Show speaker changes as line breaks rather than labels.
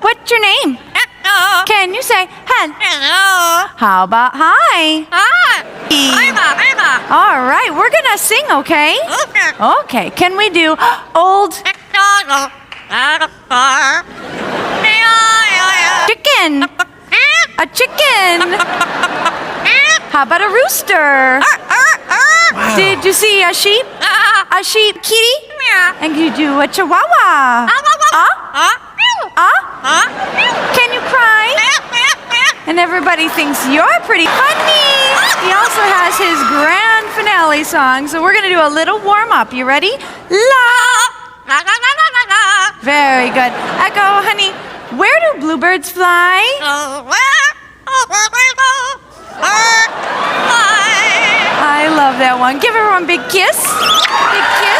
What's your name?
Hello.
Can you say hello?
Hello.
How about hi?
Hi. Emma.
All right, we're gonna sing, okay?
Okay.
Okay, can we do old
McDonald at a bar.
chicken? A chicken. How about a rooster? Did you see a sheep? A sheep kitty? And you do a chihuahua. Can you cry? And everybody thinks you're pretty funny. He also has his grand finale song, so we're gonna do a little warm up. You ready? Very good. Echo, honey, where do bluebirds fly? I love that one. Give everyone a big kiss. Big kiss.